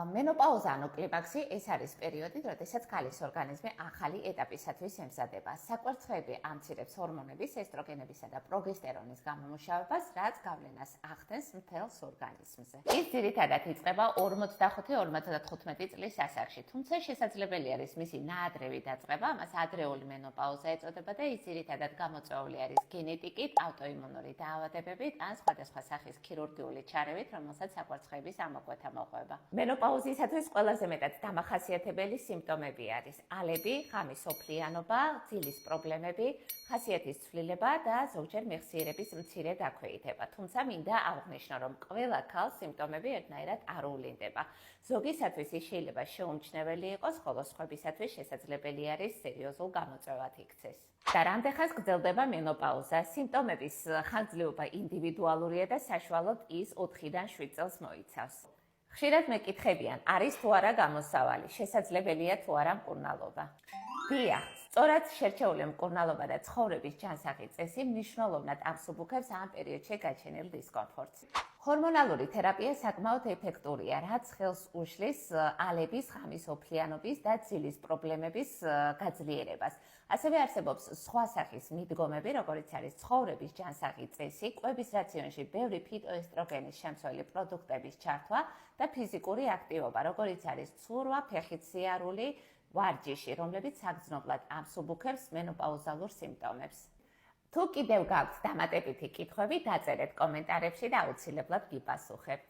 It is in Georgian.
მენოპაუზა ანუ კლიმაქსი ეს არის პერიოდი, როდესაც ქალის ორგანიზმი ახალი ეტაპისათვის ემზადება. საკვერცხლები ამცირებს ჰორმონების, ესტროგენებისა და პროგესტერონის გამომუშავებას, რაც გავლენას ახდენს მთელს ორგანიზმზე. ის ძირითადად იწყება 45-55 წლის ასაკში, თუმცა შესაძლებელი არის მისი ნაადრევი დაწყება, ამას ადრეული მენოპაუზა ეწოდება და ის ძირითადად გამოწვეული არის გენეტიკით, ავტოიმუნური დაავადებებით ან სხვადასხვა სახის ქირურგიული ჩარევით, რომელსაც საკვერცხლების ამოკვეთა მოყვება. მენოპაუზისათვის ყველაზე მეტად დამახასიათებელი სიმპტომები არის ალები, ღამის ოფლიანობა, ძილის პრობლემები, ხასიათის ცვლილება და ზოგჯერ მეხსიერების მცირე დაქვეითება. თუმცა მინდა აღვნიშნო, რომ ყველა ქალს სიმპტომები ერთნაირად არ უვლინდება. ზოგისათვის ის შეიძლება შეუმჩნეველი იყოს, ხოლო სხვებისათვის შესაძლებელი არის სერიოზულ გამოწვევად იქცეს. და რამდენხანს გრძელდება მენოპაუზა? სიმპტომების ხანგრძლივობა ინდივიდუალურია და საშუალოდ ის 4-დან 7 წელს მოიცავს. ხშირად მეკითხებიან, არის თუ არა გამოსავალი, შესაძლებელია თუ არა მკურნალობა. დიახ, სწორად შერჩეული მკურნალობა და ცხოვრების ჯანსაღი წესი მნიშვნელოვნად ამსუბუქებს ამ პერიოდში გაჩენილ დისკომფორტს. ჰორმონალური თერაპია საკმაოდ ეფექტურია, რაც ხელს უშლის ალების, ღამის ოფლიანობის და ძილის პრობლემების გაძლიერებას. ასევე არსებობს სხვა სახის მიდგომები, როგორიც არის ცხოვრების ჯანსაღი წესი, კვების რაციონში ბევრი ფიტოესტროგენის შემცველი პროდუქტების ჩართვა და ფიზიკური აქტივობა, როგორიც არის ცურვა, ფეხით სიარული, ვარჯიში, რომლებიც საგრძნობლად ამსუბუქებს მენოპაუზალურ სიმპტომებს. თუ კიდევ გაქვთ დამატებითი კითხვები, დაწერეთ კომენტარებში და აუცილებლად გიპასუხებთ.